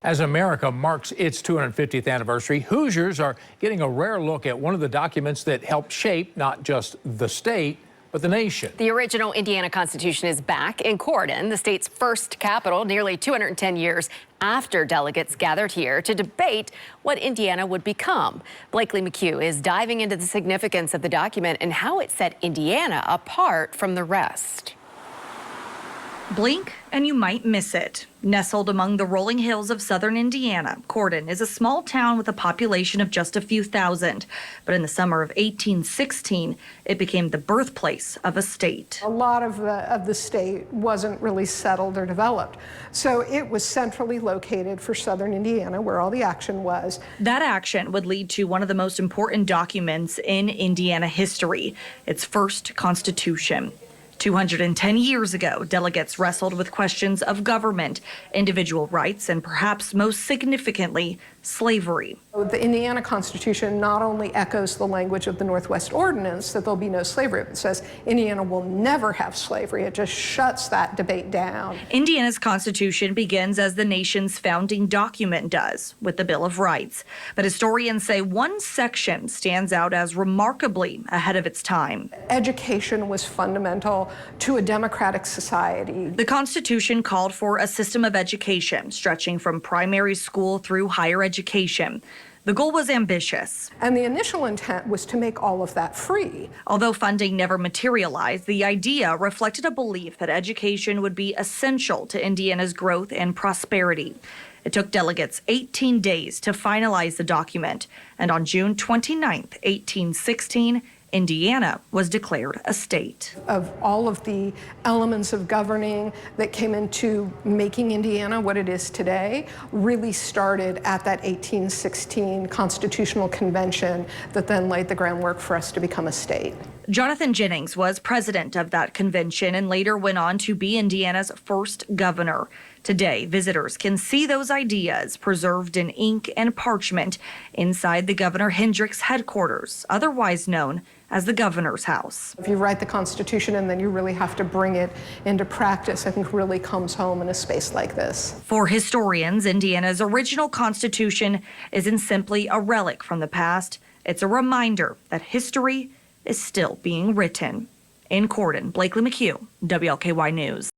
As America marks its 250th anniversary, Hoosiers are getting a rare look at one of the documents that helped shape not just the state, but the nation. The original Indiana Constitution is back in Corydon, the state's first capital, nearly 210 years after delegates gathered here to debate what Indiana would become. Blakely McHugh is diving into the significance of the document and how it set Indiana apart from the rest. Blink and you might miss it. Nestled among the rolling hills of southern Indiana, Corydon is a small town with a population of just a few thousand. But in the summer of 1816, it became the birthplace of a state. A lot of the state wasn't really settled or developed. So it was centrally located for southern Indiana, where all the action was. That action would lead to one of the most important documents in Indiana history, its first constitution. 210 years ago, delegates wrestled with questions of government, individual rights, and perhaps most significantly, slavery. The Indiana Constitution not only echoes the language of the Northwest Ordinance that there'll be no slavery, it says Indiana will never have slavery. It just shuts that debate down. Indiana's Constitution begins as the nation's founding document does, with the Bill of Rights. But historians say one section stands out as remarkably ahead of its time. Education was fundamental to a democratic society. The Constitution called for a system of education stretching from primary school through higher education. The goal was ambitious. And the initial intent was to make all of that free. Although funding never materialized, the idea reflected a belief that education would be essential to Indiana's growth and prosperity. It took delegates 18 days to finalize the document, and on June 29, 1816, Indiana was declared a state. Of all of the elements of governing that came into making Indiana what it is today, really started at that 1816 Constitutional Convention that then laid the groundwork for us to become a state. Jonathan Jennings was president of that convention and later went on to be Indiana's first governor. Today, visitors can see those ideas preserved in ink and parchment inside the Governor Hendricks headquarters, otherwise known as the Governor's House. If you write the Constitution and then you really have to bring it into practice, I think really comes home in a space like this. For historians, Indiana's original Constitution isn't simply a relic from the past. It's a reminder that history is still being written. In Corydon, Blakely McHugh, WLKY News.